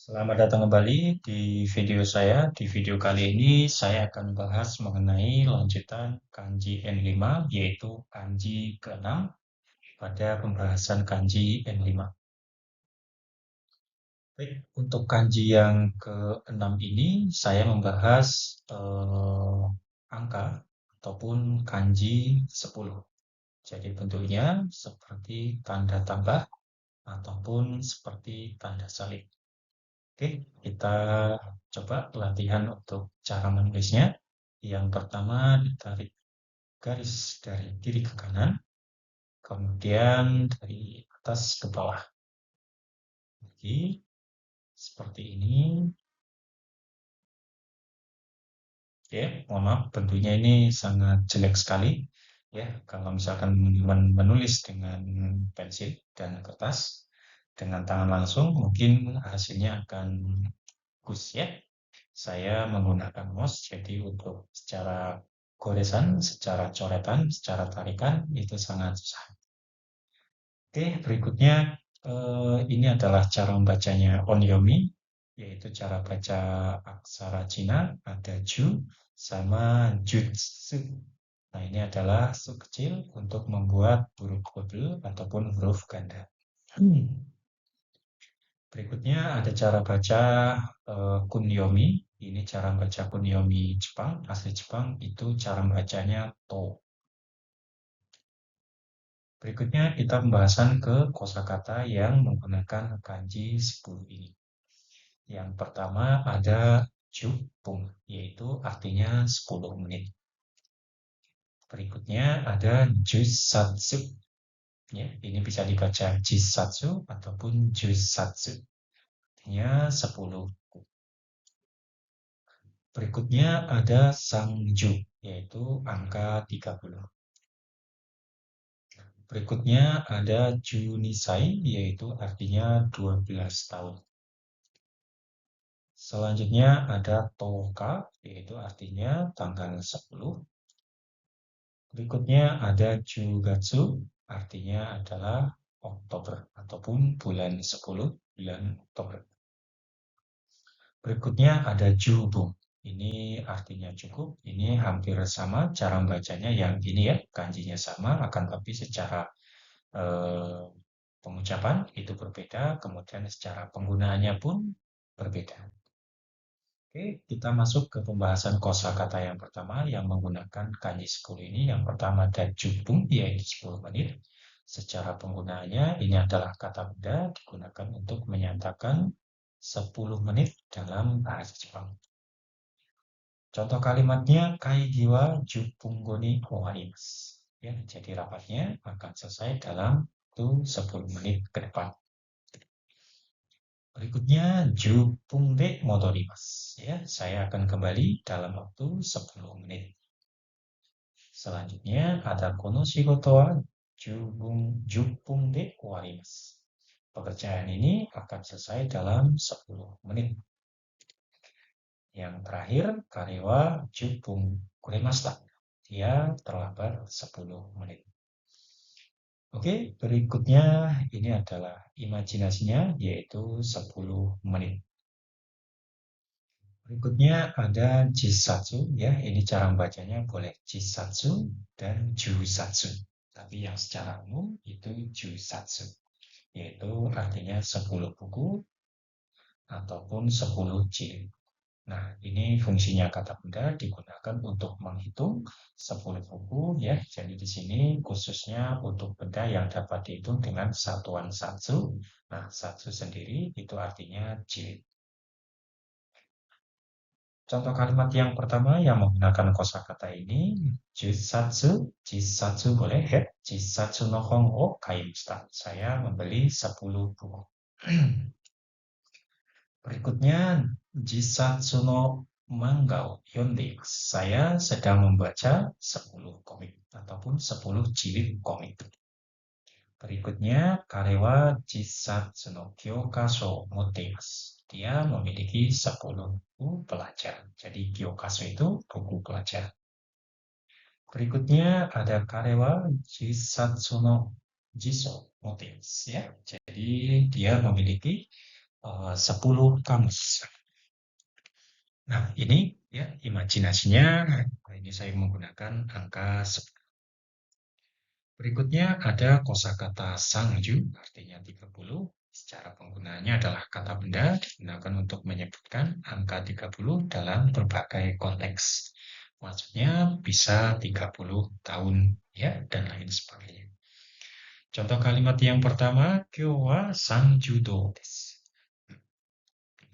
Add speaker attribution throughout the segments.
Speaker 1: Selamat datang kembali di video saya. Di video kali ini saya akan membahas mengenai lanjutan kanji N5, yaitu kanji ke-6 pada pembahasan kanji N5. Baik, untuk kanji yang ke-6 ini saya membahas angka ataupun kanji 10. Jadi bentuknya seperti tanda tambah ataupun seperti tanda salib. Oke, kita coba latihan untuk cara menulisnya. Yang pertama, ditarik garis dari kiri ke kanan, kemudian dari atas ke bawah. Jadi, seperti ini. Oke, mohon maaf, bentuknya ini sangat jelek sekali. Ya, kalau misalkan menulis dengan pensil dan kertas, dengan tangan langsung, mungkin hasilnya akan bagus ya. Saya menggunakan mouse, jadi untuk secara goresan, secara coretan, secara tarikan itu sangat susah. Oke, berikutnya ini adalah cara membacanya onyomi, yaitu cara baca aksara Cina, ada ju sama jutsu. Nah, ini adalah sub kecil untuk membuat huruf kode ataupun huruf ganda. Berikutnya ada cara baca kunyomi. Ini cara baca kunyomi Jepang, asli Jepang itu cara bacanya to. Berikutnya kita pembahasan ke kosakata yang menggunakan kanji 10 ini. Yang pertama ada jupung, yaitu artinya 10 menit. Berikutnya ada jusatsu. Ya, ini bisa dibaca jisatsu ataupun jusatsu. Artinya 10. Berikutnya ada Sangju, yaitu angka 30. Berikutnya ada Junisai, yaitu artinya 12 tahun. Selanjutnya ada Toka, yaitu artinya tanggal 10. Berikutnya ada Jugatsu, artinya adalah Oktober ataupun bulan 10, bulan Oktober. Berikutnya ada Jubung. Ini artinya cukup. Ini hampir sama cara membacanya yang ini ya, kanjinya sama, akan tapi secara eh, pengucapan itu berbeda, kemudian secara penggunaannya pun berbeda. Oke, kita masuk ke pembahasan kosakata yang pertama yang menggunakan kanji 10 ini. Yang pertama ada Jubung, yaitu 10 menit. Secara penggunaannya, ini adalah kata benda digunakan untuk menyatakan 10 menit dalam bahasa Jepang. Contoh kalimatnya kaigiwa jupunggoni owaimasu. Ya, jadi rapatnya akan selesai dalam waktu 10 menit ke depan. Berikutnya jupung de modorimasu. Ya, saya akan kembali dalam waktu 10 menit. Selanjutnya ada kono shigoto wa jupung de owarimasu. Pekerjaan ini akan selesai dalam 10 menit. Yang terakhir, karewa jupung kuremashita. Dia terlambat 10 menit. Oke, berikutnya ini adalah imajinasinya, yaitu 10 menit. Berikutnya ada jisatsu, ya, ini cara membacanya boleh jisatsu dan jusatsu. Tapi yang secara umum itu jusatsu, yaitu artinya 10 buku ataupun 10 jilid. Nah, ini fungsinya kata benda digunakan untuk menghitung 10 buku ya. Jadi di sini khususnya untuk benda yang dapat dihitung dengan satuan satsu. Nah, satsu sendiri itu artinya jilid. Contoh kalimat yang pertama yang menggunakan kosakata ini, jisatsu, jisatsu boleh ya. Jisatsu no hon o kaimashita. Saya membeli 10 buku. Berikutnya, Jisatsu no manga o yonde. Saya sedang membaca 10 komik ataupun 10 jilid komik. Berikutnya, karewa Jisatsu no kyokaso motte imasu. Dia memiliki 10 buku pelajaran. Jadi kyokaso itu buku pelajaran. Berikutnya ada karewa Jisatsu no jiso motte imasu ya. Jadi dia memiliki 10 kamus. Nah, ini ya imajinasinya. Ini saya menggunakan angka 10. Berikutnya ada kosakata sangju, artinya 30. Secara penggunaannya adalah kata benda digunakan untuk menyebutkan angka 30 dalam berbagai konteks. Maksudnya bisa 30 tahun ya dan lain sebagainya. Contoh kalimat yang pertama, Kyo wa sangjudo desu.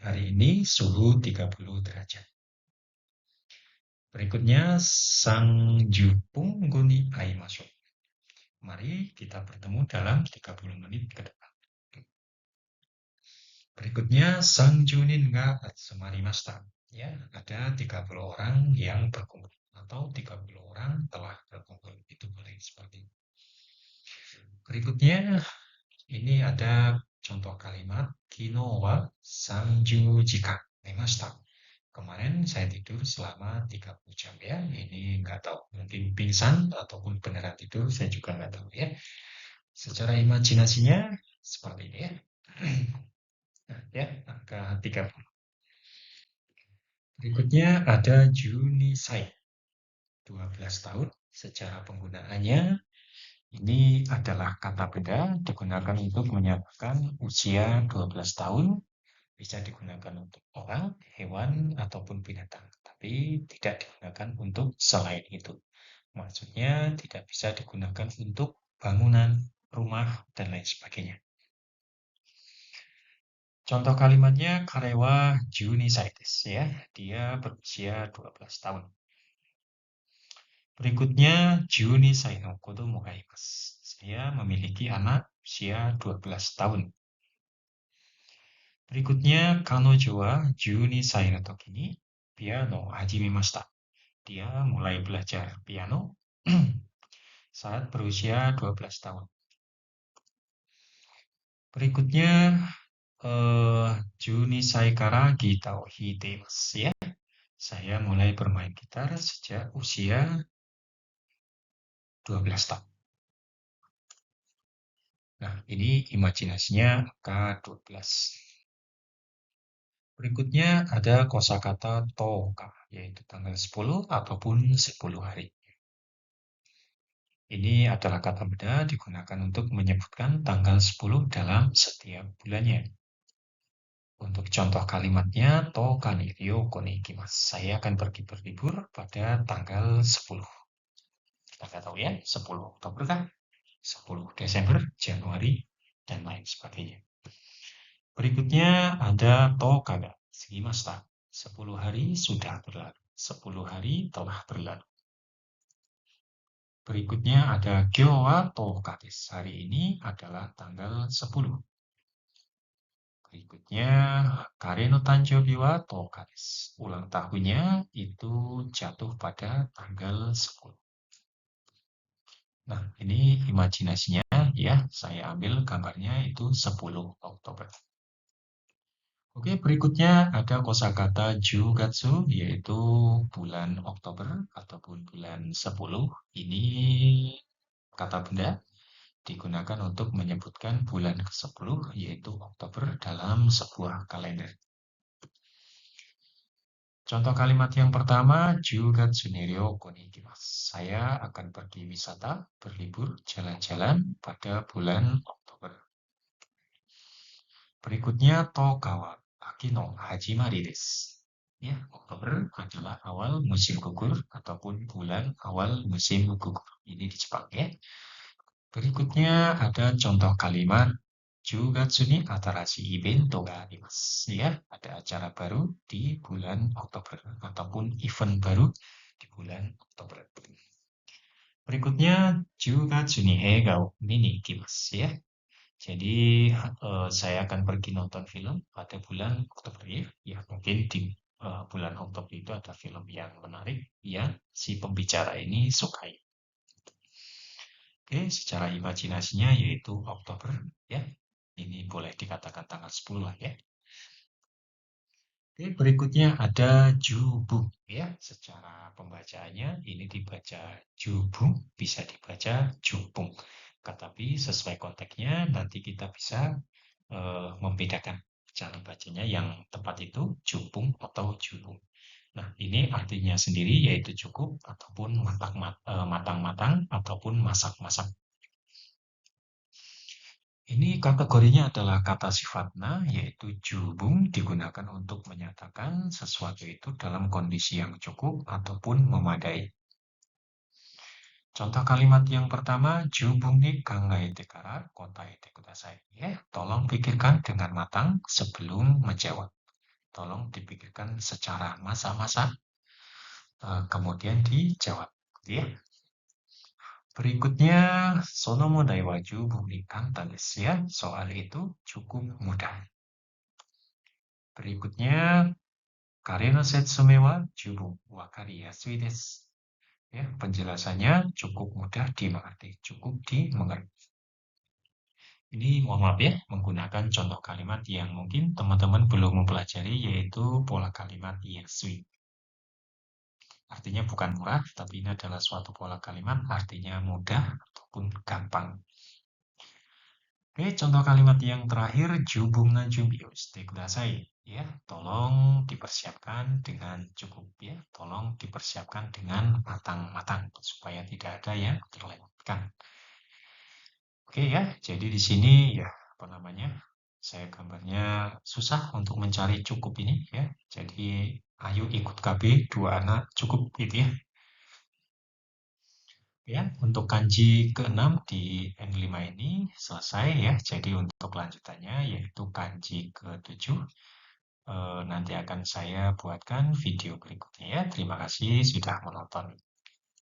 Speaker 1: Hari ini suhu 30 derajat. Berikutnya, Sangjupung guni aimasho. Mari kita bertemu dalam 30 menit ke depan. Berikutnya, Sangjunin ga atsumarimashita. Ya, ada 30 orang yang berkumpul. Atau 30 orang telah berkumpul. Itu boleh seperti itu. Berikutnya, ini ada contoh kalimat. Kino wa sanju jika nemashita. Kemarin saya tidur selama 30 jam ya. Ini nggak tahu. Mungkin pingsan ataupun beneran tidur. Saya juga nggak tahu ya. Secara imajinasinya seperti ini ya. Nah, ya, angka 30. Berikutnya ada Junisai. 12 tahun. Secara penggunaannya, ini adalah kata benda digunakan untuk menyatakan usia 12 tahun. Bisa digunakan untuk orang, hewan, ataupun binatang. Tapi tidak digunakan untuk selain itu. Maksudnya tidak bisa digunakan untuk bangunan, rumah, dan lain sebagainya. Contoh kalimatnya Karewa Junisaitis ya. Dia berusia 12 tahun. Berikutnya Junisai no kodomo ga imasu. Saya memiliki anak usia 12 tahun. Berikutnya kanojo wa 12 no toki ni piano o hajimemashita. Dia mulai belajar piano saat berusia 12 tahun. Berikutnya Junisai kara gita o hiite imasu ya. Saya mulai bermain gitar sejak usia 12 tahun. Nah, ini imajinasinya angka 12. Berikutnya ada kosakata toka, yaitu tanggal 10 ataupun 10 hari. Ini adalah kata benda digunakan untuk menyebutkan tanggal 10 dalam setiap bulannya. Untuk contoh kalimatnya, toka ni ryoko ni ikimasu. Saya akan pergi berlibur pada tanggal 10. Kita nggak tahu ya, 10 Oktober kah? 10 Desember, Januari, dan lain sebagainya. Berikutnya ada tokaga shigimashita. 10 hari sudah berlalu. 10 hari telah berlalu. Berikutnya ada kyo wa toka desu. Hari ini adalah tanggal 10. Berikutnya kare no tanjoubi wa toka desu. Ulang tahunnya itu jatuh pada tanggal 10. Nah, ini imajinasinya ya. Saya ambil gambarnya itu 10 Oktober. Oke, berikutnya ada kosakata Jugatsu, yaitu bulan Oktober ataupun bulan 10. Ini kata benda digunakan untuk menyebutkan bulan ke-10, yaitu Oktober dalam sebuah kalender. Contoh kalimat yang pertama, Jugatsu ni ryoko ni ikimasu. Saya akan pergi wisata, berlibur, jalan-jalan pada bulan Oktober. Berikutnya toka wa aki no hajimari desu. Ya, Oktober adalah awal musim gugur ataupun bulan awal musim gugur. Ini di Jepang ya. Berikutnya ada contoh kalimat Jugatsu ni atarashi ibento ga arimasu. Ya, ada acara baru di bulan Oktober ataupun event baru di bulan Oktober. Berikutnya Jugatsu ni eiga o ni ni ikimasu ya. Jadi saya akan pergi nonton film pada bulan Oktober ya. Ya mungkin di bulan Oktober itu ada film yang menarik yang si pembicara ini sukai. Oke, secara imajinasinya yaitu Oktober ya. Ini boleh dikatakan tanggal 10 lah ya. Oke, berikutnya ada jubung ya. Secara pembacaannya ini dibaca jubung, bisa dibaca jubung. Tapi sesuai konteksnya nanti kita bisa membedakan. Cara bacanya yang tepat itu jubung atau jubung. Nah, ini artinya sendiri yaitu cukup ataupun matang-matang ataupun masak-masak. Ini kategorinya adalah kata sifat na, yaitu jubung digunakan untuk menyatakan sesuatu itu dalam kondisi yang cukup ataupun memadai. Contoh kalimat yang pertama, jubung ni kangaete kara kotaete kudasai. Ya, tolong pikirkan dengan matang sebelum menjawab. Tolong dipikirkan secara masa-masa, kemudian dijawab. Ya. Berikutnya, sono modai wa jubung ni kanta desu ya. Soal itu cukup mudah. Berikutnya, kare no setsume wa jubung wakari yasui desu. Ya, penjelasannya cukup mudah dimengerti, cukup dimengerti. Ini mohon maaf ya, menggunakan contoh kalimat yang mungkin teman-teman belum mempelajari, yaitu pola kalimat yasui. Artinya bukan murah, tapi ini adalah suatu pola kalimat artinya mudah ataupun gampang. Oke, contoh kalimat yang terakhir, jubungan jubio shite kudasai. Ya, tolong dipersiapkan dengan cukup ya. Tolong dipersiapkan dengan matang-matang supaya tidak ada yang terlewatkan. Oke ya, jadi di sini ya apa namanya? Saya gambarnya susah untuk mencari cukup ini ya. Jadi ayo ikut KB dua anak cukup gitu ya. Ya, untuk kanji ke-6 di N5 ini selesai ya. Jadi untuk lanjutannya yaitu kanji ke-7. Nanti akan saya buatkan video berikutnya ya. Terima kasih sudah menonton.